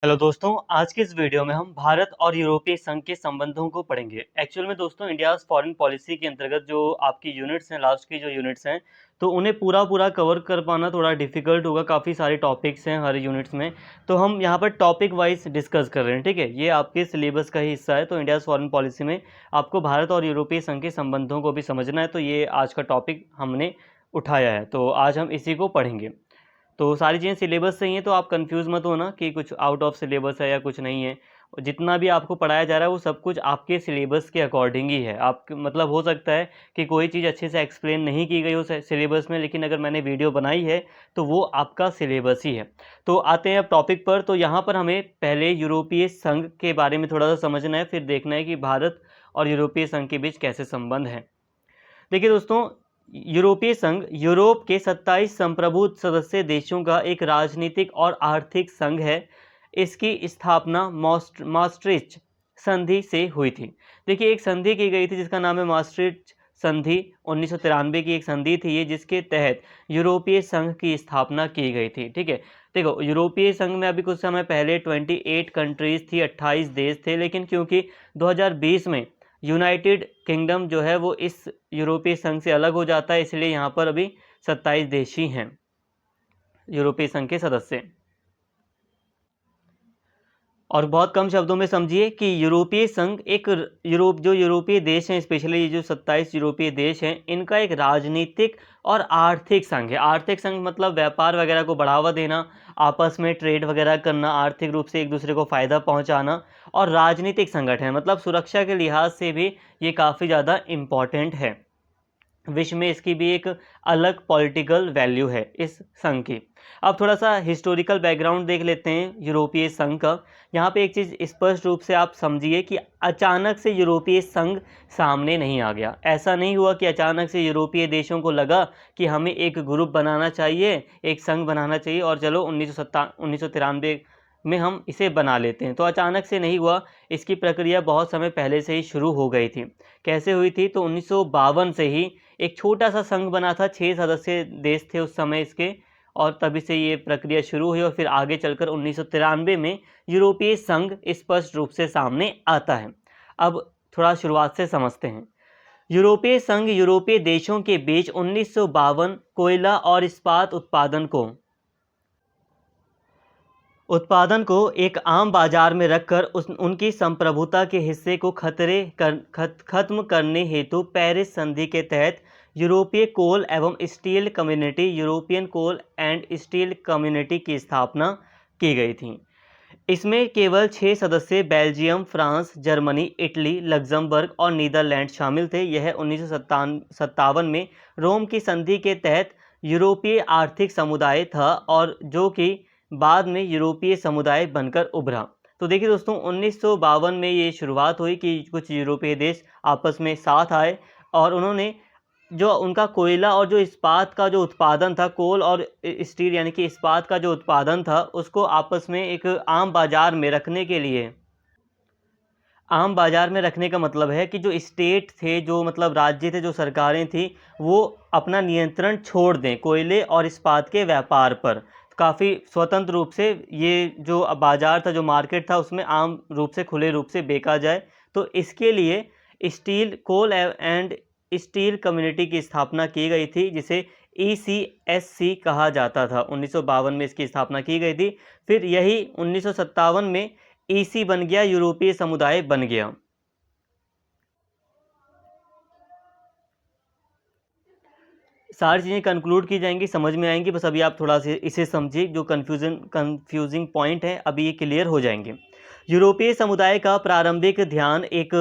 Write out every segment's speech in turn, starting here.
Hello दोस्तों, आज के इस वीडियो में हम भारत और यूरोपीय संघ के संबंधों को पढ़ेंगे। एक्चुअल में दोस्तों इंडियाज़ फॉरेन पॉलिसी के अंतर्गत जो आपकी यूनिट्स हैं, लास्ट की जो यूनिट्स हैं, तो उन्हें पूरा कवर कर पाना थोड़ा डिफ़िकल्ट होगा। काफ़ी सारे टॉपिक्स हैं हर यूनिट्स में, तो हम यहाँ पर टॉपिक वाइज डिस्कस कर रहे हैं, ठीक है। ये आपके सिलेबस का ही हिस्सा है। तो इंडियाज़ फॉरेन पॉलिसी में आपको भारत और यूरोपीय संघ के संबंधों को भी समझना है, तो ये आज का टॉपिक हमने उठाया है। तो आज हम इसी को पढ़ेंगे। तो सारी चीज़ें सिलेबस से ही हैं, तो आप कंफ्यूज मत होना कि कुछ आउट ऑफ सिलेबस है या कुछ नहीं है। जितना भी आपको पढ़ाया जा रहा है वो सब कुछ आपके सिलेबस के अकॉर्डिंग ही है। आप मतलब हो सकता है कि कोई चीज़ अच्छे से एक्सप्लेन नहीं की गई हो सिलेबस में, लेकिन अगर मैंने वीडियो बनाई है तो वो आपका सिलेबस ही है। तो आते हैं अब टॉपिक पर। तो यहाँ पर हमें पहले यूरोपीय संघ के बारे में थोड़ा सा समझना है, फिर देखना है कि भारत और यूरोपीय संघ के बीच कैसे संबंध हैं। देखिए दोस्तों, यूरोपीय संघ यूरोप के 27 संप्रभु सदस्य देशों का एक राजनीतिक और आर्थिक संघ है। इसकी स्थापना maastricht संधि से हुई थी। देखिए, एक संधि की गई थी जिसका नाम है maastricht संधि। 1993 की एक संधि थी ये, जिसके तहत यूरोपीय संघ की स्थापना की गई थी, ठीक है। देखो, यूरोपीय संघ में अभी कुछ समय पहले 28 कंट्रीज थी, 28 देश थे, लेकिन क्योंकि 2020 में यूनाइटेड किंगडम जो है वो इस यूरोपीय संघ से अलग हो जाता है, इसलिए यहाँ पर अभी 27 देश ही हैं यूरोपीय संघ के सदस्य। और बहुत कम शब्दों में समझिए कि यूरोपीय संघ एक जो यूरोपीय देश हैं, स्पेशली ये जो 27 यूरोपीय देश हैं, इनका एक राजनीतिक और आर्थिक संघ है। आर्थिक संघ मतलब व्यापार वगैरह को बढ़ावा देना, आपस में ट्रेड वगैरह करना, आर्थिक रूप से एक दूसरे को फ़ायदा पहुंचाना। और राजनीतिक संगठन मतलब सुरक्षा के लिहाज से भी ये काफ़ी ज़्यादा इम्पॉर्टेंट है। विश्व में इसकी भी एक अलग पॉलिटिकल वैल्यू है इस संघ की। अब थोड़ा सा हिस्टोरिकल बैकग्राउंड देख लेते हैं यूरोपीय संघ का। यहाँ पे एक चीज़ स्पष्ट रूप से आप समझिए कि अचानक से यूरोपीय संघ सामने नहीं आ गया। ऐसा नहीं हुआ कि अचानक से यूरोपीय देशों को लगा कि हमें एक ग्रुप बनाना चाहिए, एक संघ बनाना चाहिए और चलो 1993 में हम इसे बना लेते हैं। तो अचानक से नहीं हुआ, इसकी प्रक्रिया बहुत समय पहले से ही शुरू हो गई थी। कैसे हुई थी? तो 1952 से ही एक छोटा सा संघ बना था, 6 सदस्य देश थे उस समय इसके, और तभी से ये प्रक्रिया शुरू हुई और फिर आगे चलकर 1993 में यूरोपीय संघ स्पष्ट रूप से सामने आता है। अब थोड़ा शुरुआत से समझते हैं। यूरोपीय संघ यूरोपीय देशों के बीच 1952 कोयला और इस्पात उत्पादन को एक आम बाजार में रखकर उनकी संप्रभुता के हिस्से को खत्म करने हेतु पेरिस संधि के तहत यूरोपीय कोल एवं steel community European coal and steel community की स्थापना की गई थी। इसमें केवल 6 सदस्य Belgium, France, Germany, Italy, Luxembourg और नीदरलैंड शामिल थे। यह 1957 में रोम की संधि के तहत यूरोपीय आर्थिक समुदाय था और जो कि बाद में यूरोपीय समुदाय बनकर उभरा। तो देखिए दोस्तों, 1952 में ये शुरुआत हुई कि कुछ यूरोपीय देश आपस में साथ आए और उन्होंने जो उनका कोयला और जो इस्पात का जो उत्पादन था, कोल और स्टील यानी कि इस्पात का जो उत्पादन था, उसको आपस में एक आम बाजार में रखने के लिए, आम बाजार में रखने का मतलब है कि जो स्टेट थे, जो मतलब राज्य थे, जो सरकारें थी, वो अपना नियंत्रण छोड़ दें कोयले और इस्पात के व्यापार पर। काफ़ी स्वतंत्र रूप से ये जो बाज़ार था, जो मार्केट था, उसमें आम रूप से खुले रूप से बेचा जाए। तो इसके लिए steel coal and steel community की स्थापना की गई थी, जिसे ECSC कहा जाता था। 1952 में इसकी स्थापना की गई थी। फिर यही 1957 में EC बन गया, यूरोपीय समुदाय बन गया। सारी चीज़ें कंक्लूड की जाएंगी, समझ में आएंगी, बस अभी आप थोड़ा सा इसे समझिए। जो कंफ्यूजिंग पॉइंट है अभी ये क्लियर हो जाएंगे। यूरोपीय समुदाय का प्रारंभिक ध्यान एक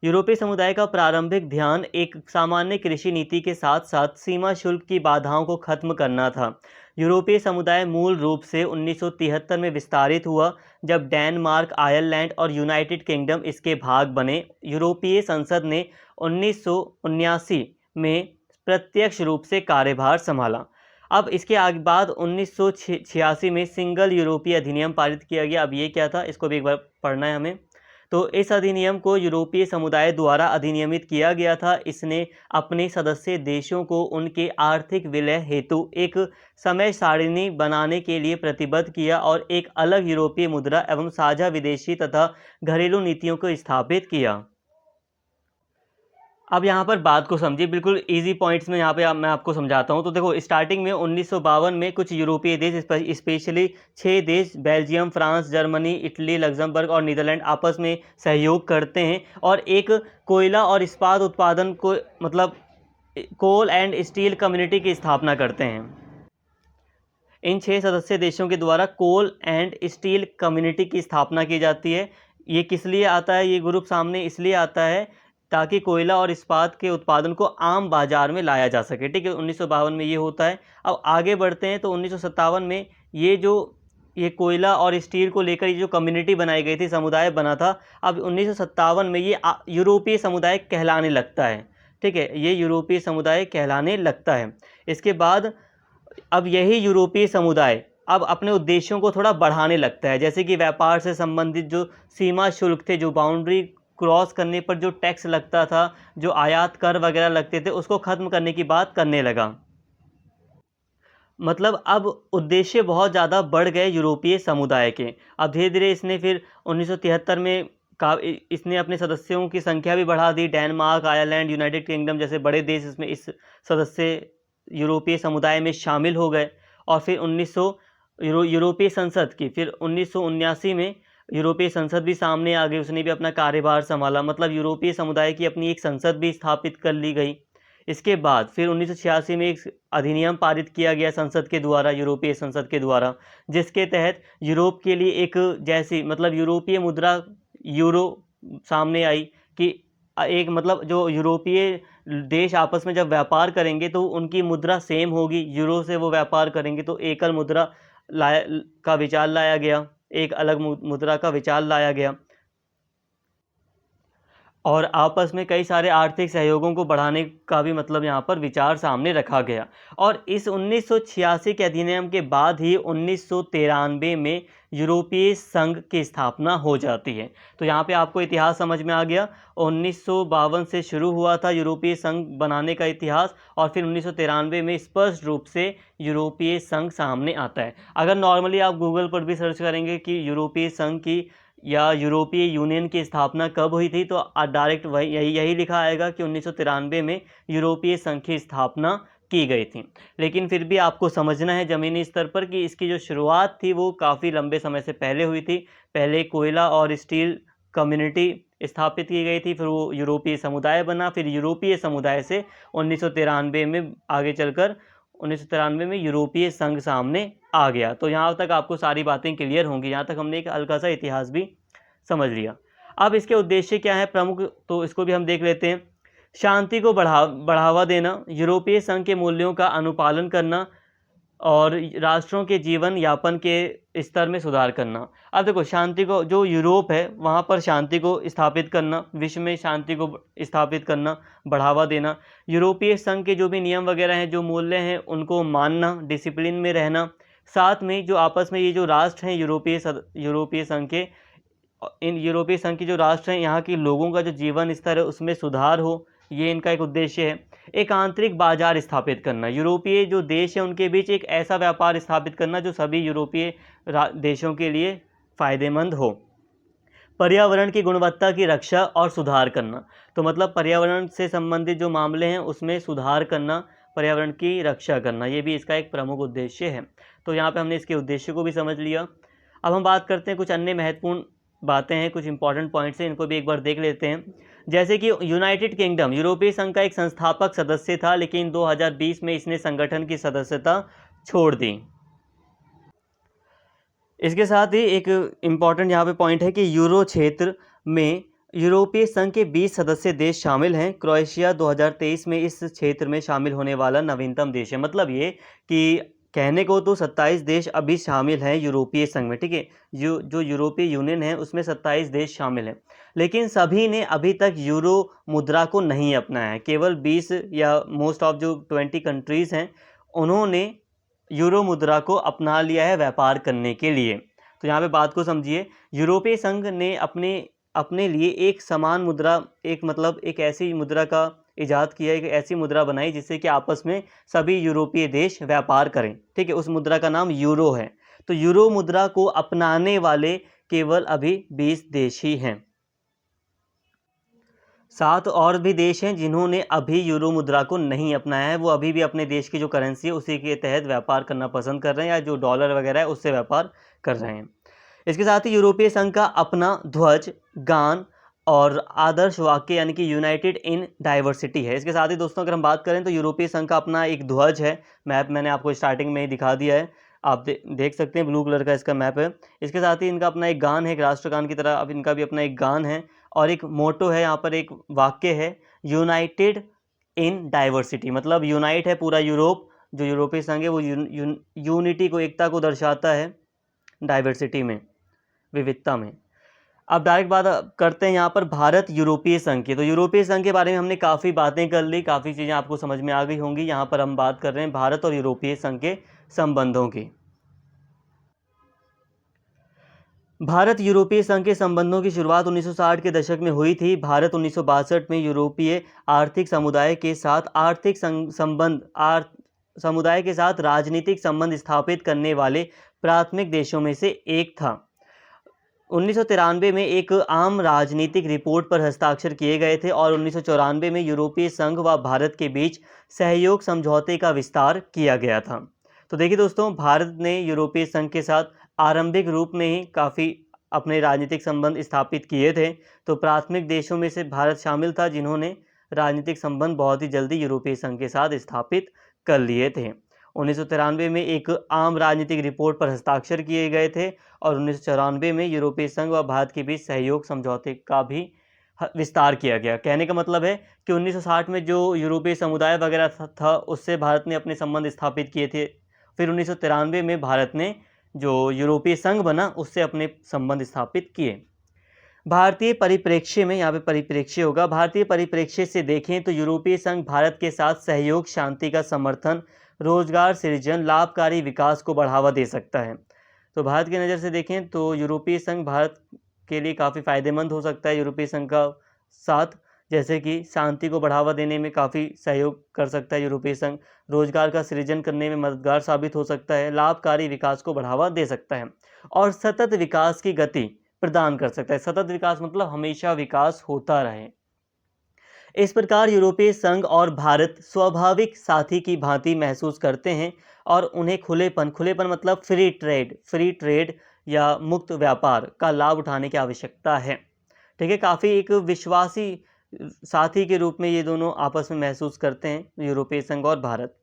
यूरोपीय समुदाय का प्रारंभिक ध्यान एक सामान्य कृषि नीति के साथ साथ सीमा शुल्क की बाधाओं को खत्म करना था। यूरोपीय समुदाय मूल रूप से 1973 में विस्तारित हुआ, जब डेनमार्क, आयरलैंड और यूनाइटेड किंगडम इसके भाग बने। यूरोपीय संसद ने 1979 में प्रत्यक्ष रूप से कार्यभार संभाला। अब इसके आगे बाद 1986 में सिंगल यूरोपीय अधिनियम पारित किया गया। अब ये क्या था, इसको भी एक बार पढ़ना है हमें। तो इस अधिनियम को यूरोपीय समुदाय द्वारा अधिनियमित किया गया था। इसने अपने सदस्य देशों को उनके आर्थिक विलय हेतु एक समय सारिणी बनाने के लिए प्रतिबद्ध किया और एक अलग यूरोपीय मुद्रा एवं साझा विदेशी तथा घरेलू नीतियों को स्थापित किया। अब यहाँ पर बात को समझिए, बिल्कुल इजी पॉइंट्स में यहाँ पे मैं आपको समझाता हूँ। तो देखो, स्टार्टिंग में 1952 में कुछ यूरोपीय देश, स्पेशली 6 देश Belgium, France, Germany, Italy, Luxembourg और नीदरलैंड आपस में सहयोग करते हैं और एक कोयला और इस्पात उत्पादन को मतलब कोल एंड स्टील कम्युनिटी की स्थापना करते हैं। इन 6 सदस्य देशों के द्वारा कोल एंड स्टील कम्युनिटी की स्थापना की जाती है। ये किस लिए आता है? ये ग्रुप सामने इसलिए आता है ताकि कोयला और इस्पात के उत्पादन को आम बाजार में लाया जा सके। ठीक है, 1952 में ये होता है। अब आगे बढ़ते हैं तो 1957 में ये कोयला और स्टील को लेकर ये जो कम्युनिटी बनाई गई थी, समुदाय बना था, अब 1957 में ये यूरोपीय समुदाय कहलाने लगता है। ठीक है, ये यूरोपीय समुदाय कहलाने लगता है। इसके बाद अब यही यूरोपीय समुदाय अब अपने उद्देश्यों को थोड़ा बढ़ाने लगता है, जैसे कि व्यापार से संबंधित जो सीमा शुल्क थे, जो बाउंड्री क्रॉस करने पर जो टैक्स लगता था, जो आयात कर वगैरह लगते थे, उसको ख़त्म करने की बात करने लगा। मतलब अब उद्देश्य बहुत ज़्यादा बढ़ गए यूरोपीय समुदाय के। अब धीरे धीरे इसने फिर 1973 में इसने अपने सदस्यों की संख्या भी बढ़ा दी। डेनमार्क, आयरलैंड, यूनाइटेड किंगडम जैसे बड़े देश इसमें इस सदस्य यूरोपीय समुदाय में शामिल हो गए। और फिर यूरोपीय संसद की फिर 1979 में यूरोपीय संसद भी सामने आ गई, उसने भी अपना कार्यभार संभाला। मतलब यूरोपीय समुदाय की अपनी एक संसद भी स्थापित कर ली गई। इसके बाद फिर 1986 में एक अधिनियम पारित किया गया संसद के द्वारा, यूरोपीय संसद के द्वारा, जिसके तहत यूरोप के लिए एक जैसी मतलब यूरोपीय मुद्रा यूरो सामने आई कि एक मतलब जो यूरोपीय देश आपस में जब व्यापार करेंगे तो उनकी मुद्रा सेम होगी, यूरो से वो व्यापार करेंगे तो एकल मुद्रा का विचार लाया गया, एक अलग मुद्रा का विचार लाया गया और आपस में कई सारे आर्थिक सहयोगों को बढ़ाने का भी मतलब यहाँ पर विचार सामने रखा गया। और इस 1986 के अधिनियम के बाद ही 1993 में यूरोपीय संघ की स्थापना हो जाती है। तो यहाँ पे आपको इतिहास समझ में आ गया। 1952 से शुरू हुआ था यूरोपीय संघ बनाने का इतिहास और फिर 1993 में स्पष्ट रूप से यूरोपीय संघ सामने आता है। अगर नॉर्मली आप गूगल पर भी सर्च करेंगे कि यूरोपीय संघ की या यूरोपीय यूनियन की स्थापना कब हुई थी, तो डायरेक्ट वही यही लिखा आएगा कि 1993 में यूरोपीय संघ की स्थापना की गई थी। लेकिन फिर भी आपको समझना है ज़मीनी स्तर पर कि इसकी जो शुरुआत थी वो काफ़ी लंबे समय से पहले हुई थी। पहले कोयला और स्टील कम्युनिटी स्थापित की गई थी, फिर वो यूरोपीय समुदाय बना, फिर यूरोपीय समुदाय से 1993 में आगे चलकर 1993 में यूरोपीय संघ सामने आ गया। तो यहाँ तक आपको सारी बातें क्लियर होंगी। यहाँ तक हमने एक हल्का सा इतिहास भी समझ लिया। अब इसके उद्देश्य क्या है प्रमुख, तो इसको भी हम देख लेते हैं। शांति को बढ़ावा देना, यूरोपीय संघ के मूल्यों का अनुपालन करना और राष्ट्रों के जीवन यापन के स्तर में सुधार करना। अब देखो, शांति को, जो यूरोप है वहाँ पर शांति को स्थापित करना, विश्व में शांति को स्थापित करना, बढ़ावा देना, यूरोपीय संघ के जो भी नियम वगैरह हैं, जो मूल्य हैं, उनको मानना, डिसिप्लिन में रहना। साथ में जो आपस में ये जो राष्ट्र हैं यूरोपीय संघ के, इन यूरोपीय संघ के जो राष्ट्र हैं, यहाँ के लोगों का जो जीवन स्तर है उसमें सुधार हो, ये इनका एक उद्देश्य है। एक आंतरिक बाजार स्थापित करना, यूरोपीय जो देश है उनके बीच एक ऐसा व्यापार स्थापित करना जो सभी यूरोपीय देशों के लिए फ़ायदेमंद हो। पर्यावरण की गुणवत्ता की रक्षा और सुधार करना, तो मतलब पर्यावरण से संबंधित जो मामले हैं उसमें सुधार करना, पर्यावरण की रक्षा करना, ये भी इसका एक प्रमुख उद्देश्य है। तो यहाँ पे हमने इसके उद्देश्य को भी समझ लिया। अब हम बात करते हैं, कुछ अन्य महत्वपूर्ण बातें हैं, कुछ इंपॉर्टेंट पॉइंट्स हैं, इनको भी एक बार देख लेते हैं। जैसे कि यूनाइटेड किंगडम यूरोपीय संघ का एक संस्थापक सदस्य था, लेकिन 2020 में इसने संगठन की सदस्यता छोड़ दी। इसके साथ ही एक इम्पॉर्टेंट यहाँ पे पॉइंट है कि यूरो क्षेत्र में यूरोपीय संघ के 20 सदस्य देश शामिल हैं। क्रोएशिया 2023 में इस क्षेत्र में शामिल होने वाला नवीनतम देश है। मतलब ये कि कहने को तो 27 देश अभी शामिल हैं यूरोपीय संघ में, ठीक है, जो यूरोपीय यूनियन है उसमें 27 देश शामिल हैं, लेकिन सभी ने अभी तक यूरो मुद्रा को नहीं अपनाया है। केवल 20 या मोस्ट ऑफ जो 20 कंट्रीज़ हैं उन्होंने यूरो मुद्रा को अपना लिया है व्यापार करने के लिए। तो यहाँ पे बात को समझिए, यूरोपीय संघ ने अपने अपने लिए एक समान मुद्रा, एक ऐसी मुद्रा का इजाद किया, एक ऐसी मुद्रा बनाई जिससे कि आपस में सभी यूरोपीय देश व्यापार करें। ठीक है, उस मुद्रा का नाम यूरो है। तो यूरो मुद्रा को अपनाने वाले केवल अभी 20 देश ही हैं। 7 और भी देश हैं जिन्होंने अभी यूरो मुद्रा को नहीं अपनाया है। वो अभी भी अपने देश की जो करेंसी है उसी के तहत व्यापार करना पसंद कर रहे हैं, या जो डॉलर वगैरह है उससे व्यापार कर रहे हैं। इसके साथ ही यूरोपीय संघ का अपना ध्वज, गान और आदर्श वाक्य यानी कि यूनाइटेड इन डाइवर्सिटी है। इसके साथ ही दोस्तों अगर हम बात करें तो यूरोपीय संघ का अपना एक ध्वज है। मैप मैंने आपको स्टार्टिंग में ही दिखा दिया है, आप देख सकते हैं, ब्लू कलर का इसका मैप है। इसके साथ ही इनका अपना एक गान है, एक राष्ट्रगान की तरह अब इनका भी अपना एक गान है, और एक मोटो है, यहाँ पर एक वाक्य है, यूनाइटेड इन डाइवर्सिटी, मतलब यूनाइट है पूरा यूरोप, जो यूरोपीय संघ है वो यूनिटी को, एकता को दर्शाता है, डाइवर्सिटी में, विविधता में। अब डायरेक्ट बात करते हैं यहाँ पर भारत यूरोपीय संघ की। तो यूरोपीय संघ के बारे में हमने काफ़ी बातें कर ली, काफ़ी चीज़ें आपको समझ में आ गई होंगी। यहाँ पर हम बात कर रहे हैं भारत और यूरोपीय संघ के संबंधों की। भारत यूरोपीय संघ के संबंधों की शुरुआत 1960 के दशक में हुई थी। भारत 1962 में यूरोपीय आर्थिक समुदाय के साथ समुदाय के साथ राजनीतिक संबंध स्थापित करने वाले प्राथमिक देशों में से एक था। 1993 में एक आम राजनीतिक रिपोर्ट पर हस्ताक्षर किए गए थे और 1994 में यूरोपीय संघ व भारत के बीच सहयोग समझौते का विस्तार किया गया था। तो देखिए दोस्तों, भारत ने यूरोपीय संघ के साथ आरंभिक रूप में ही काफ़ी अपने राजनीतिक संबंध स्थापित किए थे। तो प्राथमिक देशों में से भारत शामिल था जिन्होंने राजनीतिक संबंध बहुत ही जल्दी यूरोपीय संघ के साथ स्थापित कर लिए थे। 1993 में एक आम राजनीतिक रिपोर्ट पर हस्ताक्षर किए गए थे और 1994 में यूरोपीय संघ व भारत के बीच सहयोग समझौते का भी विस्तार किया गया। कहने का मतलब है कि 1960 में जो यूरोपीय समुदाय वगैरह था उससे भारत ने अपने संबंध स्थापित किए थे। फिर 1993 में भारत ने जो यूरोपीय संघ बना उससे अपने संबंध स्थापित किए। भारतीय परिप्रेक्ष्य में, यहाँ पे परिप्रेक्ष्य होगा, भारतीय परिप्रेक्ष्य से देखें तो यूरोपीय संघ भारत के साथ सहयोग, शांति का समर्थन, रोजगार सृजन, लाभकारी विकास को बढ़ावा दे सकता है। तो भारत की नज़र से देखें तो यूरोपीय संघ भारत के लिए काफ़ी फ़ायदेमंद हो सकता है। यूरोपीय संघ का साथ, जैसे कि शांति को बढ़ावा देने में काफ़ी सहयोग कर सकता है यूरोपीय संघ, रोजगार का सृजन करने में मददगार साबित हो सकता है, लाभकारी विकास को बढ़ावा दे सकता है और सतत विकास की गति प्रदान कर सकता है। सतत विकास मतलब हमेशा विकास होता रहे। इस प्रकार यूरोपीय संघ और भारत स्वाभाविक साथी की भांति महसूस करते हैं और उन्हें खुलेपन मतलब फ्री ट्रेड या मुक्त व्यापार का लाभ उठाने की आवश्यकता है। ठीक है, काफ़ी एक विश्वासी साथी के रूप में ये दोनों आपस में महसूस करते हैं, यूरोपीय संघ और भारत।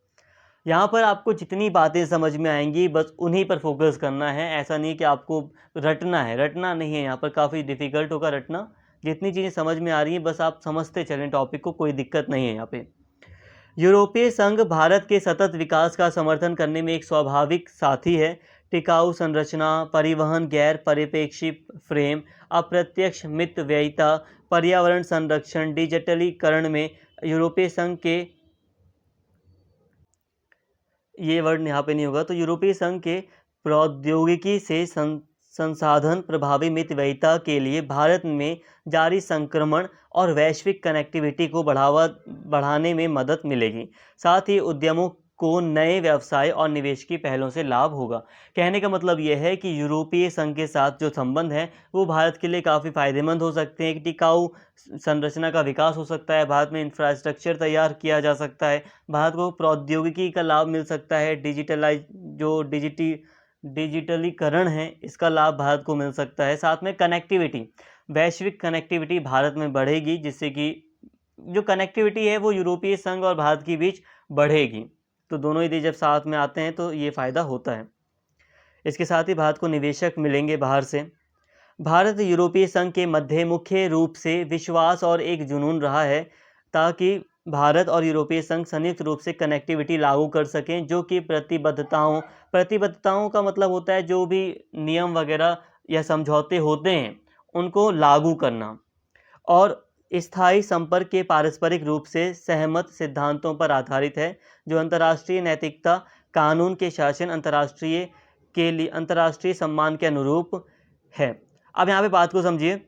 यहाँ पर आपको जितनी बातें समझ में आएंगी बस उन्हीं पर फोकस करना है। ऐसा नहीं कि आपको रटना नहीं है, यहाँ पर काफ़ी डिफ़िकल्ट होगा रटना। जितनी चीज़ें समझ में आ रही हैं बस आप समझते चलें टॉपिक को, कोई दिक्कत नहीं है यहाँ पे। यूरोपीय संघ भारत के सतत विकास का समर्थन करने में एक स्वाभाविक साथी है। टिकाऊ संरचना, परिवहन, गैर परिप्रेक्षी फ्रेम, अप्रत्यक्ष मितव्ययिता, पर्यावरण संरक्षण, डिजिटलीकरण में यूरोपीय संघ के, ये वर्ड यहाँ पे नहीं होगा, तो यूरोपीय संघ के प्रौद्योगिकी से संसाधन प्रभावी मितव्ययिता के लिए भारत में जारी संक्रमण और वैश्विक कनेक्टिविटी को बढ़ाने में मदद मिलेगी। साथ ही उद्यमों को नए व्यवसाय और निवेश की पहलों से लाभ होगा। कहने का मतलब यह है कि यूरोपीय संघ के साथ जो संबंध है वो भारत के लिए काफ़ी फ़ायदेमंद हो सकते हैं। एक टिकाऊ संरचना का विकास हो सकता है, भारत में इंफ्रास्ट्रक्चर तैयार किया जा सकता है, भारत को प्रौद्योगिकी का लाभ मिल सकता है, डिजिटलीकरण है इसका लाभ भारत को मिल सकता है। साथ में कनेक्टिविटी, वैश्विक कनेक्टिविटी भारत में बढ़ेगी, जिससे कि जो कनेक्टिविटी है वो यूरोपीय संघ और भारत के बीच बढ़ेगी। तो दोनों ही देश जब साथ में आते हैं तो ये फ़ायदा होता है। इसके साथ ही भारत को निवेशक मिलेंगे बाहर से। भारत यूरोपीय संघ के मध्य मुख्य रूप से विश्वास और एक जुनून रहा है ताकि भारत और यूरोपीय संघ संयुक्त रूप से कनेक्टिविटी लागू कर सकें, जो कि प्रतिबद्धताओं का मतलब होता है जो भी नियम वगैरह या समझौते होते हैं उनको लागू करना, और स्थायी संपर्क के पारस्परिक रूप से सहमत सिद्धांतों पर आधारित है, जो अंतर्राष्ट्रीय नैतिकता, कानून के शासन, अंतर्राष्ट्रीय सम्मान के अनुरूप है। अब यहाँ पे बात को समझिए,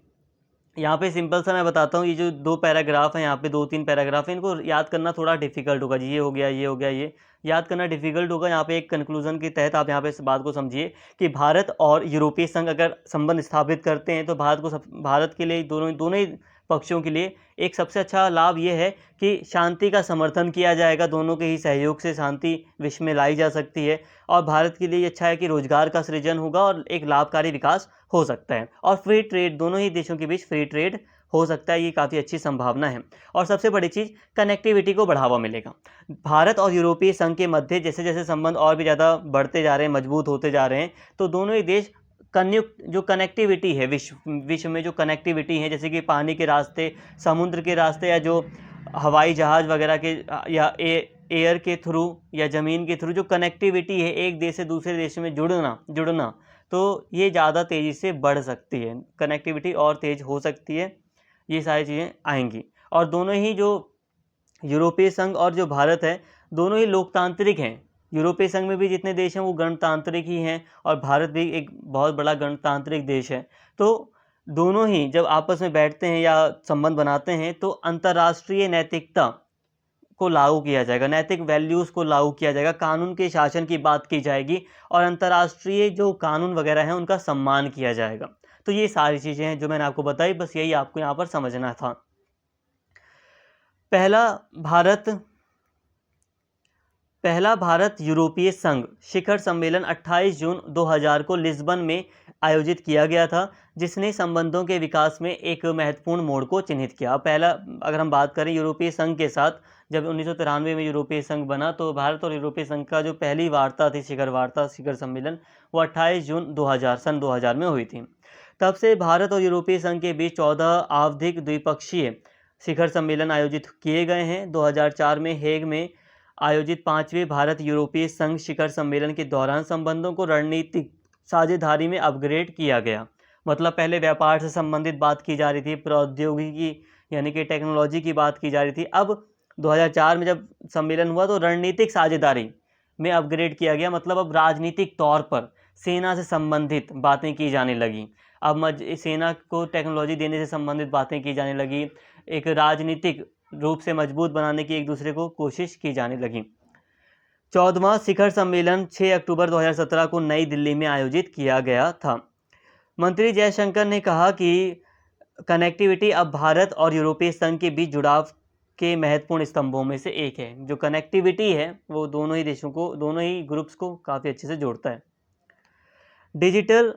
यहाँ पे सिंपल सा मैं बताता हूँ, ये जो 2 पैराग्राफ हैं, यहाँ पे 2-3 पैराग्राफ हैं, इनको याद करना थोड़ा डिफ़िकल्ट होगा जी। ये हो गया, ये हो गया, ये याद करना डिफ़िकल्ट होगा। यहाँ पे एक कंक्लूज़न के तहत आप यहाँ पे इस बात को समझिए कि भारत और यूरोपीय संघ अगर संबंध स्थापित करते हैं तो भारत के लिए, दोनों दोनों ही पक्षों के लिए एक सबसे अच्छा लाभ ये है कि शांति का समर्थन किया जाएगा। दोनों के ही सहयोग से शांति विश्व में लाई जा सकती है, और भारत के लिए ये अच्छा है कि रोजगार का सृजन होगा और एक लाभकारी विकास हो सकता है, और फ्री ट्रेड, दोनों ही देशों के बीच फ्री ट्रेड हो सकता है। ये काफ़ी अच्छी संभावना है। और सबसे बड़ी चीज़, कनेक्टिविटी को बढ़ावा मिलेगा। भारत और यूरोपीय संघ के मध्य जैसे जैसे संबंध और भी ज़्यादा बढ़ते जा रहे हैं, मजबूत होते जा रहे हैं, तो दोनों ही देश संयुक्त जो कनेक्टिविटी है, विश्व में जो कनेक्टिविटी है, जैसे कि पानी के रास्ते, समुद्र के रास्ते, या जो हवाई जहाज़ वगैरह के, या एयर के थ्रू, या ज़मीन के थ्रू जो कनेक्टिविटी है, एक देश से दूसरे देश में जुड़ना, तो ये ज़्यादा तेज़ी से बढ़ सकती है, कनेक्टिविटी और तेज़ हो सकती है, ये सारी चीज़ें आएंगी। और दोनों ही, जो यूरोपीय संघ और जो भारत है, दोनों ही लोकतांत्रिक हैं। यूरोपीय संघ में भी जितने देश हैं वो गणतांत्रिक ही हैं, और भारत भी एक बहुत बड़ा गणतांत्रिक देश है। तो दोनों ही जब आपस में बैठते हैं या संबंध बनाते हैं तो अंतर्राष्ट्रीय नैतिकता को लागू किया जाएगा, नैतिक वैल्यूज़ को लागू किया जाएगा, कानून के शासन की बात की जाएगी, और अंतर्राष्ट्रीय जो कानून वगैरह हैं उनका सम्मान किया जाएगा। तो ये सारी चीज़ें हैं जो मैंने आपको बताई, बस यही आपको यहाँ पर समझना था। पहला भारत यूरोपीय संघ शिखर सम्मेलन 28 जून 2000 को लिस्बन में आयोजित किया गया था, जिसने संबंधों के विकास में एक महत्वपूर्ण मोड़ को चिन्हित किया। पहला, अगर हम बात करें यूरोपीय संघ के साथ, जब 1993 में यूरोपीय संघ बना, तो भारत और यूरोपीय संघ का जो पहली वार्ता थी, शिखर सम्मेलन, वो 28 जून 2000 सन 2000 में हुई थी। तब से भारत और यूरोपीय संघ के बीच 14 आवधिक द्विपक्षीय शिखर सम्मेलन आयोजित किए गए हैं। 2004 में हेग में आयोजित 5वें भारत यूरोपीय संघ शिखर सम्मेलन के दौरान संबंधों को रणनीतिक साझेदारी में अपग्रेड किया गया। मतलब पहले व्यापार से संबंधित बात की जा रही थी, प्रौद्योगिकी यानी कि टेक्नोलॉजी की बात की जा रही थी। अब 2004 में जब सम्मेलन हुआ तो रणनीतिक साझेदारी में अपग्रेड किया गया। मतलब अब राजनीतिक तौर पर सेना से संबंधित बातें की जाने लगी। अब सेना को टेक्नोलॉजी देने से संबंधित बातें की जाने लगी। एक राजनीतिक रूप से मजबूत बनाने की एक दूसरे को कोशिश की जाने लगी। 14वां शिखर सम्मेलन 6 अक्टूबर 2017 को नई दिल्ली में आयोजित किया गया था। मंत्री जयशंकर ने कहा कि कनेक्टिविटी अब भारत और यूरोपीय संघ के बीच जुड़ाव के महत्वपूर्ण स्तंभों में से एक है। जो कनेक्टिविटी है वो दोनों ही देशों को, दोनों ही ग्रुप्स को काफ़ी अच्छे से जोड़ता है। डिजिटल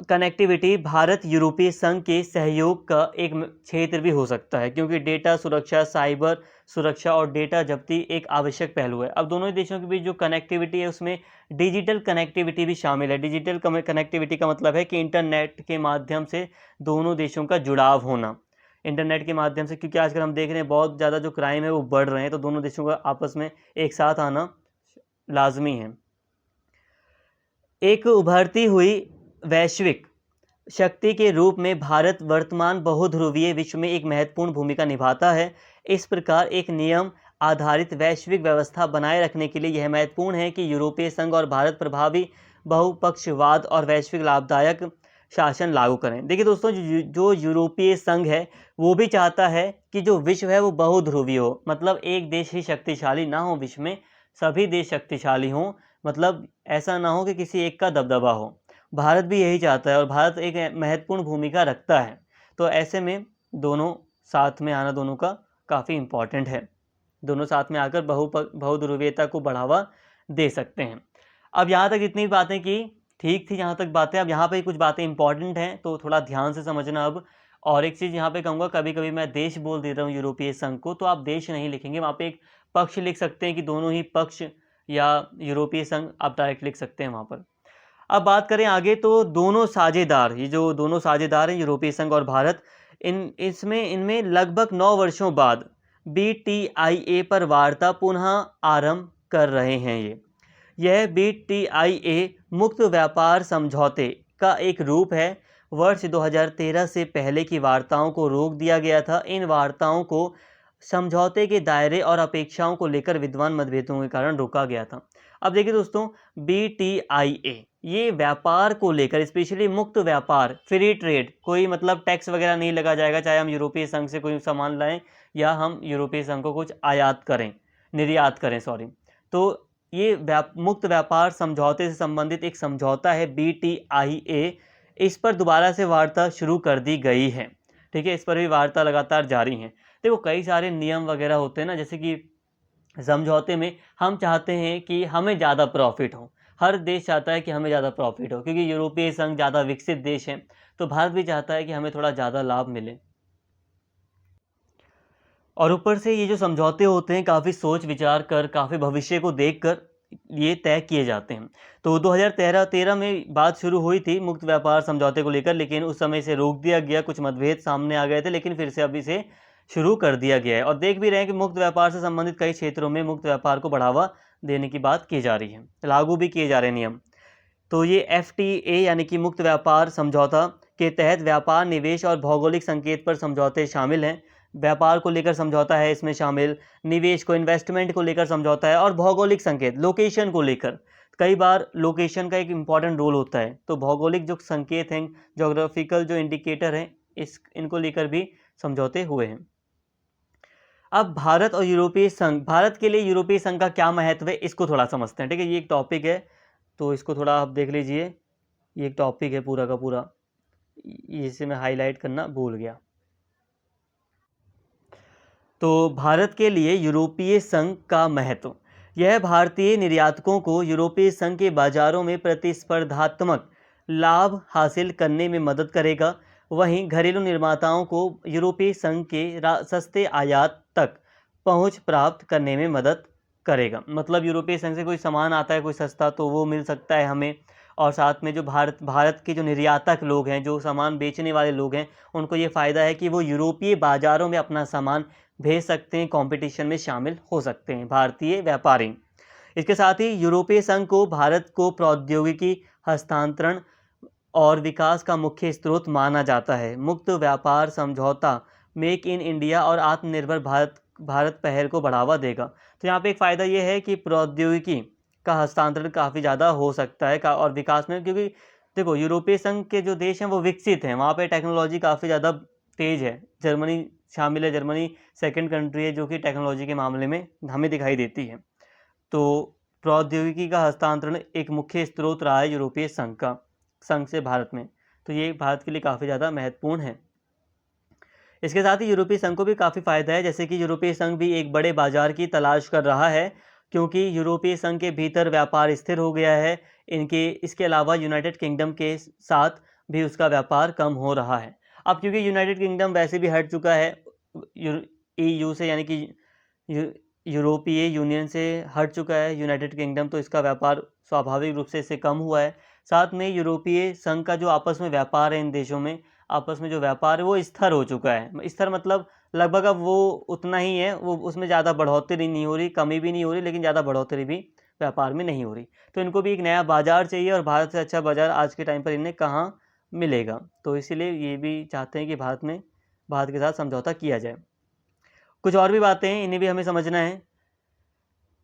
कनेक्टिविटी भारत यूरोपीय संघ के सहयोग का एक क्षेत्र भी हो सकता है, क्योंकि डेटा सुरक्षा, साइबर सुरक्षा और डेटा जब्ती एक आवश्यक पहलू है। अब दोनों ही देशों के बीच जो कनेक्टिविटी है उसमें डिजिटल कनेक्टिविटी भी शामिल है। डिजिटल कनेक्टिविटी का मतलब है कि इंटरनेट के माध्यम से दोनों देशों का जुड़ाव होना, इंटरनेट के माध्यम से, क्योंकि आजकल हम देख रहे हैं बहुत ज़्यादा जो क्राइम है वो बढ़ रहे हैं, तो दोनों देशों का आपस में एक साथ आना लाजमी है। एक उभरती हुई वैश्विक शक्ति के रूप में भारत वर्तमान बहुध्रुवीय विश्व में एक महत्वपूर्ण भूमिका निभाता है। इस प्रकार एक नियम आधारित वैश्विक व्यवस्था बनाए रखने के लिए यह महत्वपूर्ण है कि यूरोपीय संघ और भारत प्रभावी बहुपक्षवाद और वैश्विक लाभदायक शासन लागू करें। देखिए दोस्तों, जो यूरोपीय संघ है वो भी चाहता है कि जो विश्व है वो बहुध्रुवीय हो, मतलब एक देश ही शक्तिशाली ना हो, विश्व में सभी देश शक्तिशाली हों, मतलब ऐसा ना हो कि किसी एक का दबदबा हो। भारत भी यही चाहता है और भारत एक महत्वपूर्ण भूमिका रखता है। तो ऐसे में दोनों साथ में आना दोनों का काफ़ी इम्पॉर्टेंट है। दोनों साथ में आकर बहुध्रुवीयता को बढ़ावा दे सकते हैं। अब यहाँ तक इतनी बातें की, ठीक थी यहाँ तक बातें। अब यहाँ पे कुछ बातें इंपॉर्टेंट हैं तो थोड़ा ध्यान से समझना। अब और एक चीज़ यहाँ पे कहूँगा, कभी कभी मैं देश बोल देता हूँ यूरोपीय संघ को, तो आप देश नहीं लिखेंगे, वहाँ पे एक पक्ष लिख सकते हैं कि दोनों ही पक्ष, या यूरोपीय संघ आप डायरेक्ट लिख सकते हैं वहाँ पर। अब बात करें आगे, तो दोनों साझेदार, ये जो दोनों साझेदार हैं यूरोपीय संघ और भारत, इनमें लगभग 9 वर्षों बाद BTIA पर वार्ता पुनः आरंभ कर रहे हैं। यह BTIA मुक्त व्यापार समझौते का एक रूप है। वर्ष 2013 से पहले की वार्ताओं को रोक दिया गया था। इन वार्ताओं को समझौते के दायरे और अपेक्षाओं को लेकर विद्वान मतभेदों के कारण रोका गया था। अब देखिए दोस्तों, BTIA ये व्यापार को लेकर, स्पेशली मुक्त व्यापार, फ्री ट्रेड, कोई मतलब टैक्स वगैरह नहीं लगा जाएगा, चाहे हम यूरोपीय संघ से कोई सामान लाएं या हम यूरोपीय संघ को कुछ आयात करें, निर्यात करें, सॉरी। तो ये मुक्त व्यापार समझौते से संबंधित एक समझौता है BTIA। इस पर दोबारा से वार्ता शुरू कर दी गई है, ठीक है। इस पर भी वार्ता लगातार जारी है। देखो कई सारे नियम वगैरह होते हैं ना, जैसे कि समझौते में हम चाहते हैं कि हमें ज़्यादा प्रॉफिट हो, हर देश चाहता है कि हमें ज़्यादा प्रॉफिट हो, क्योंकि यूरोपीय संघ ज़्यादा विकसित देश है, तो भारत भी चाहता है कि हमें थोड़ा ज़्यादा लाभ मिले। और ऊपर से ये जो समझौते होते हैं काफ़ी सोच विचार कर, काफ़ी भविष्य को देख कर ये तय किए जाते हैं। तो 2013 में बात शुरू हुई थी मुक्त व्यापार समझौते को लेकर, लेकिन उस समय से रोक दिया गया, कुछ मतभेद सामने आ गए थे, लेकिन फिर से अभी से शुरू कर दिया गया है। और देख भी रहे हैं कि मुक्त व्यापार से संबंधित कई क्षेत्रों में मुक्त व्यापार को बढ़ावा देने की बात की जा रही है, लागू भी किए जा रहे हैं नियम। तो ये FTA यानी कि मुक्त व्यापार समझौता के तहत व्यापार, निवेश और भौगोलिक संकेत पर समझौते शामिल हैं। व्यापार को लेकर समझौता है इसमें शामिल, निवेश को, इन्वेस्टमेंट को लेकर समझौता है, और भौगोलिक संकेत, लोकेशन को लेकर। कई बार लोकेशन का एक इम्पॉर्टेंट रोल होता है, तो भौगोलिक जो संकेत हैं, जोग्राफिकल जो इंडिकेटर हैं, इनको लेकर भी समझौते हुए हैं। अब भारत और यूरोपीय संघ, भारत के लिए यूरोपीय संघ का क्या महत्व है, इसको थोड़ा समझते हैं, ठीक है। ये एक टॉपिक है, तो इसको थोड़ा आप देख लीजिए। ये एक टॉपिक है पूरा का पूरा, इसे मैं हाईलाइट करना भूल गया। तो भारत के लिए यूरोपीय संघ का महत्व, यह भारतीय निर्यातकों को यूरोपीय संघ के बाजारों में प्रतिस्पर्धात्मक लाभ हासिल करने में मदद करेगा। वहीं घरेलू निर्माताओं को यूरोपीय संघ के सस्ते आयात तक पहुंच प्राप्त करने में मदद करेगा। मतलब यूरोपीय संघ से कोई सामान आता है कोई सस्ता, तो वो मिल सकता है हमें। और साथ में जो भारत के जो निर्यातक लोग हैं, जो सामान बेचने वाले लोग हैं, उनको ये फ़ायदा है कि वो यूरोपीय बाज़ारों में अपना सामान भेज सकते हैं, कंपटीशन में शामिल हो सकते हैं भारतीय व्यापारी। इसके साथ ही यूरोपीय संघ को भारत को प्रौद्योगिकी हस्तांतरण और विकास का मुख्य स्रोत माना जाता है। मुक्त व्यापार समझौता मेक इन इंडिया और आत्मनिर्भर भारत पहल को बढ़ावा देगा। तो यहाँ पे एक फ़ायदा ये है कि प्रौद्योगिकी का हस्तांतरण काफ़ी ज़्यादा हो सकता है और विकास में, क्योंकि देखो यूरोपीय संघ के जो देश हैं वो विकसित हैं, वहाँ पे टेक्नोलॉजी काफ़ी ज़्यादा तेज़ है। जर्मनी शामिल है, जर्मनी सेकंड कंट्री है जो कि टेक्नोलॉजी के मामले में हमें दिखाई देती है। तो प्रौद्योगिकी का हस्तांतरण एक मुख्य स्रोत रहा है यूरोपीय संघ से भारत में, तो ये भारत के लिए काफ़ी ज़्यादा महत्वपूर्ण है। इसके साथ ही यूरोपीय संघ को भी काफ़ी फ़ायदा है, जैसे कि यूरोपीय संघ भी एक बड़े बाजार की तलाश कर रहा है, क्योंकि यूरोपीय संघ के भीतर व्यापार स्थिर हो गया है। इसके अलावा यूनाइटेड किंगडम के साथ भी उसका व्यापार कम हो रहा है। अब क्योंकि यूनाइटेड किंगडम वैसे भी हट चुका है EU से, यानी कि यूरोपीय यूनियन से हट चुका है यूनाइटेड किंगडम, तो इसका व्यापार स्वाभाविक रूप से इससे कम हुआ है। साथ में यूरोपीय संघ का जो आपस में व्यापार है, इन देशों में आपस में जो व्यापार है वो स्थिर हो चुका है। स्थिर मतलब लगभग अब वो उतना ही है, वो उसमें ज़्यादा बढ़ोतरी नहीं हो रही, कमी भी नहीं हो रही, लेकिन ज़्यादा बढ़ोतरी भी व्यापार में नहीं हो रही। तो इनको भी एक नया बाज़ार चाहिए, और भारत से अच्छा बाज़ार आज के टाइम पर इन्हें कहाँ मिलेगा। तो इसीलिए ये भी चाहते हैं कि भारत के साथ समझौता किया जाए। कुछ और भी बातें हैं, इन्हें भी हमें समझना है।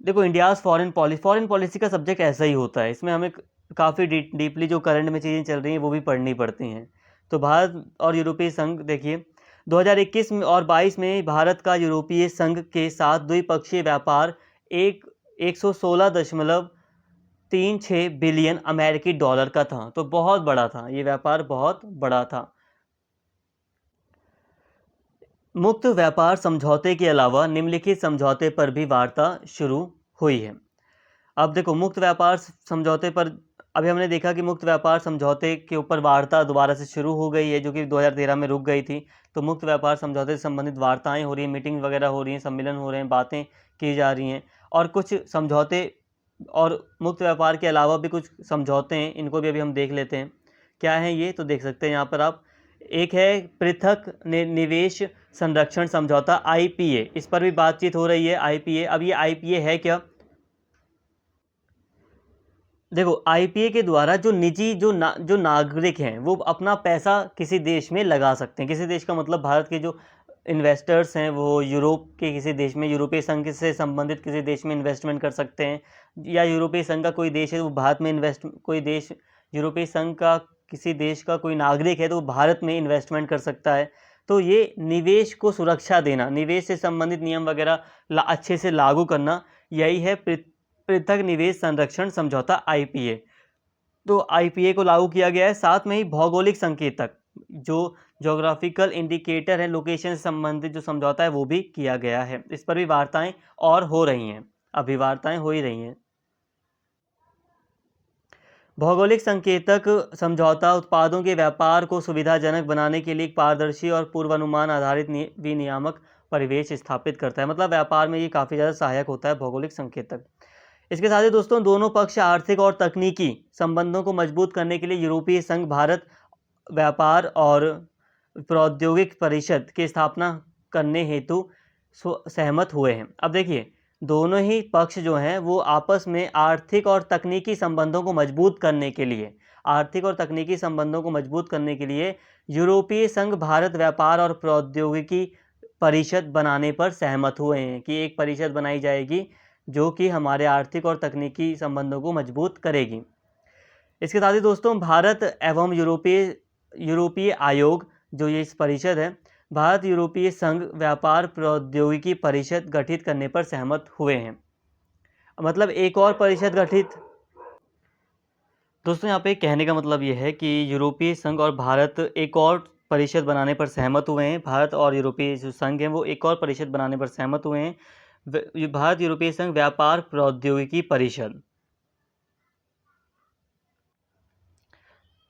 देखो इंडियाज़ फॉरेन पॉलिसी का सब्जेक्ट ऐसा ही होता है, इसमें हमें काफ़ी डीपली जो करंट में चीज़ें चल रही हैं वो भी पढ़नी पड़ती हैं। तो भारत और यूरोपीय संघ, देखिए 2021 में और 22 में भारत का यूरोपीय संघ के साथ द्विपक्षीय व्यापार 116.36 बिलियन अमेरिकी डॉलर का था। तो बहुत बड़ा था, ये व्यापार बहुत बड़ा था। मुक्त व्यापार समझौते के अलावा निम्नलिखित समझौते पर भी वार्ता शुरू हुई है। अब देखो मुक्त व्यापार समझौते पर अभी हमने देखा कि मुक्त व्यापार समझौते के ऊपर वार्ता दोबारा से शुरू हो गई है, जो कि 2013 में रुक गई थी। तो मुक्त व्यापार समझौते से संबंधित वार्ताएं हो रही हैं, मीटिंग वगैरह हो रही हैं, सम्मेलन हो रहे हैं, बातें की जा रही हैं। और कुछ समझौते और मुक्त व्यापार के अलावा भी कुछ समझौते हैं, इनको भी अभी हम देख लेते हैं क्या है ये। तो देख सकते हैं यहाँ पर आप, एक है पृथक निवेश संरक्षण समझौता IPA, इस पर भी बातचीत हो रही है। IPA, अब ये IPA है क्या? देखो IPA के द्वारा जो निजी जो नागरिक हैं वो अपना पैसा किसी देश में लगा सकते हैं। किसी देश का मतलब भारत के जो इन्वेस्टर्स हैं वो यूरोप के किसी देश में, यूरोपीय संघ से संबंधित किसी देश में इन्वेस्टमेंट कर सकते हैं, या यूरोपीय संघ का कोई देश है वो भारत में कोई देश यूरोपीय संघ का किसी देश का कोई नागरिक है तो वो भारत में इन्वेस्टमेंट कर सकता है। तो ये निवेश को सुरक्षा देना, निवेश से संबंधित नियम वगैरह अच्छे से लागू करना, यही है पृथक निवेश संरक्षण समझौता IPA। तो IPA को लागू किया गया है। साथ में ही भौगोलिक संकेतक जो ज्योग्राफिकल इंडिकेटर है, लोकेशन से संबंधित जो समझौता है वो भी किया गया है। इस पर भी वार्ताएं और हो रही हैं, अभी वार्ताएं हो ही रही हैं। भौगोलिक संकेतक समझौता उत्पादों के व्यापार को सुविधाजनक बनाने के लिए एक पारदर्शी और पूर्वानुमान आधारित विनियामक परिवेश स्थापित करता है। मतलब व्यापार में ये काफ़ी ज़्यादा सहायक होता है भौगोलिक संकेतक। इसके साथ ही दोस्तों दोनों पक्ष आर्थिक और तकनीकी संबंधों को मजबूत करने के लिए यूरोपीय संघ भारत व्यापार और प्रौद्योगिक परिषद की स्थापना करने हेतु सहमत हुए हैं। अब देखिए दोनों ही पक्ष जो हैं वो आपस में आर्थिक और तकनीकी संबंधों को मजबूत करने के लिए यूरोपीय संघ भारत व्यापार और प्रौद्योगिकी परिषद बनाने पर सहमत हुए हैं कि एक परिषद बनाई जाएगी जो कि हमारे आर्थिक और तकनीकी संबंधों को मजबूत करेगी। इसके साथ ही दोस्तों भारत एवं यूरोपीय आयोग जो ये इस परिषद है, भारत यूरोपीय संघ व्यापार प्रौद्योगिकी परिषद गठित करने पर सहमत हुए हैं। मतलब एक और परिषद गठित, दोस्तों यहाँ पे कहने का मतलब ये है कि यूरोपीय संघ और भारत एक और परिषद बनाने पर सहमत हुए हैं। भारत और यूरोपीय जो संघ है वो एक और परिषद बनाने पर सहमत हुए हैं, भारत यूरोपीय संघ व्यापार प्रौद्योगिकी परिषद।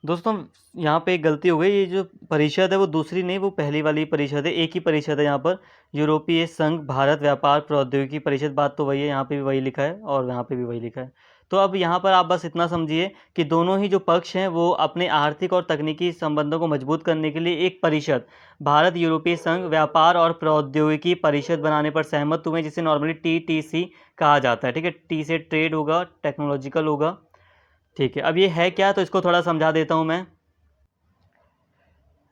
दोस्तों यहाँ पे एक गलती हो गई, ये जो परिषद है वो दूसरी नहीं, वो पहली वाली परिषद है, एक ही परिषद है यहाँ पर, यूरोपीय संघ भारत व्यापार प्रौद्योगिकी परिषद। बात तो वही है, यहाँ पे भी वही लिखा है और यहाँ पे भी वही लिखा है। तो अब यहाँ पर आप बस इतना समझिए कि दोनों ही जो पक्ष हैं वो अपने आर्थिक और तकनीकी संबंधों को मजबूत करने के लिए एक परिषद भारत यूरोपीय संघ व्यापार और प्रौद्योगिकी परिषद बनाने पर सहमत हुए, जिसे नॉर्मली TTC कहा जाता है। ठीक है, टी से ट्रेड होगा, टेक्नोलॉजिकल होगा। ठीक है, अब ये है क्या, तो इसको थोड़ा समझा देता हूँ मैं।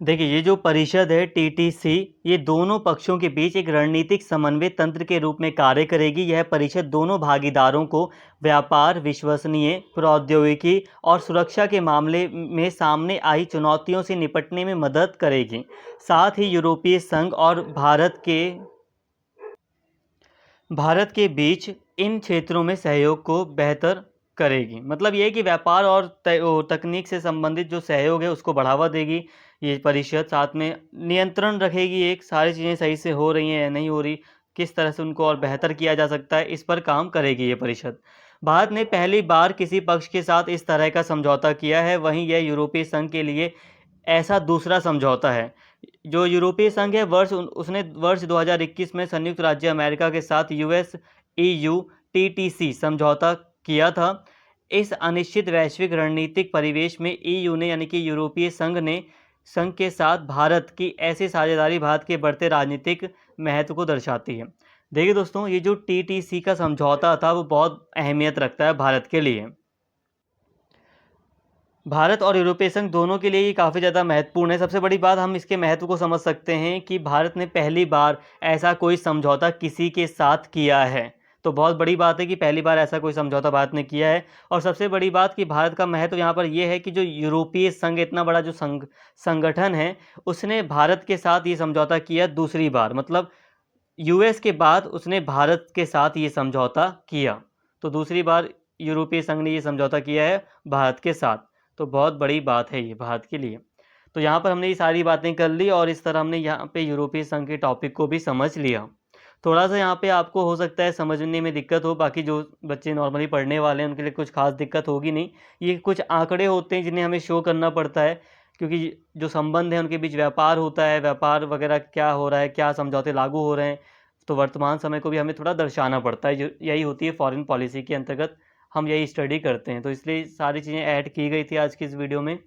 देखिए ये जो परिषद है TTC, ये दोनों पक्षों के बीच एक रणनीतिक समन्वय तंत्र के रूप में कार्य करेगी। यह परिषद दोनों भागीदारों को व्यापार, विश्वसनीय प्रौद्योगिकी और सुरक्षा के मामले में सामने आई चुनौतियों से निपटने में मदद करेगी। साथ ही यूरोपीय संघ और भारत के बीच इन क्षेत्रों में सहयोग को बेहतर करेगी। मतलब ये है कि व्यापार और तकनीक से संबंधित जो सहयोग है उसको बढ़ावा देगी ये परिषद। साथ में नियंत्रण रखेगी, एक सारी चीज़ें सही से हो रही हैं या नहीं हो रही, किस तरह से उनको और बेहतर किया जा सकता है, इस पर काम करेगी ये परिषद। भारत ने पहली बार किसी पक्ष के साथ इस तरह का समझौता किया है, वहीं यह यूरोपीय संघ के लिए ऐसा दूसरा समझौता है। जो यूरोपीय संघ है उसने वर्ष 2021 में संयुक्त राज्य अमेरिका के साथ US EU TTC समझौता किया था। इस अनिश्चित वैश्विक रणनीतिक परिवेश में EU ने यानी कि यूरोपीय संघ के साथ भारत की ऐसी साझेदारी भारत के बढ़ते राजनीतिक महत्व को दर्शाती है। देखिए दोस्तों ये जो TTC का समझौता था वो बहुत अहमियत रखता है भारत के लिए। भारत और यूरोपीय संघ दोनों के लिए ये काफ़ी ज़्यादा महत्वपूर्ण है। सबसे बड़ी बात हम इसके महत्व को समझ सकते हैं कि भारत ने पहली बार ऐसा कोई समझौता किसी के साथ किया है। तो बहुत बड़ी बात है कि पहली बार ऐसा कोई समझौता भारत ने किया है। और सबसे बड़ी बात कि भारत का महत्व यहाँ पर यह है कि जो यूरोपीय संघ इतना बड़ा जो संगठन है उसने भारत के साथ ये समझौता किया दूसरी बार। मतलब US के बाद उसने भारत के साथ ये समझौता किया, तो दूसरी बार यूरोपीय संघ ने ये समझौता किया है भारत के साथ। तो बहुत बड़ी बात है ये भारत के लिए। तो यहाँ पर हमने ये सारी बातें कर ली और इस तरह हमने यहाँ पे यूरोपीय संघ के टॉपिक को भी समझ लिया। थोड़ा सा यहाँ पे आपको हो सकता है समझने में दिक्कत हो, बाकी जो बच्चे नॉर्मली पढ़ने वाले हैं उनके लिए कुछ खास दिक्कत होगी नहीं। ये कुछ आंकड़े होते हैं जिन्हें हमें शो करना पड़ता है, क्योंकि जो संबंध है उनके बीच व्यापार होता है, व्यापार वगैरह क्या हो रहा है, क्या समझौते लागू हो रहे हैं, तो वर्तमान समय को भी हमें थोड़ा दर्शाना पड़ता है। यही होती है फॉरेन पॉलिसी के अंतर्गत, हम यही स्टडी करते हैं। तो इसलिए सारी चीज़ें ऐड की गई थी आज की इस वीडियो में।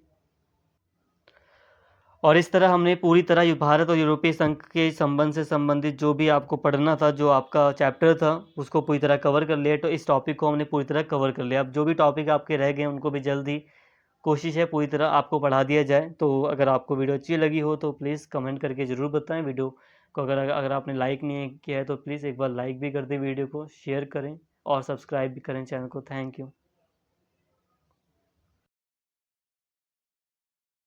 और इस तरह हमने पूरी तरह भारत और यूरोपीय संघ के संबंध से संबंधित जो भी आपको पढ़ना था, जो आपका चैप्टर था, उसको पूरी तरह कवर कर लिया। तो इस टॉपिक को हमने पूरी तरह कवर कर लिया। अब जो भी टॉपिक आपके रह गए उनको भी जल्दी कोशिश है पूरी तरह आपको पढ़ा दिया जाए। तो अगर आपको वीडियो अच्छी लगी हो तो प्लीज़ कमेंट करके ज़रूर बताएं। वीडियो को अगर आपने लाइक नहीं किया है तो प्लीज़ एक बार लाइक भी कर दें, वीडियो को शेयर करें और सब्सक्राइब भी करें चैनल को। Thank you.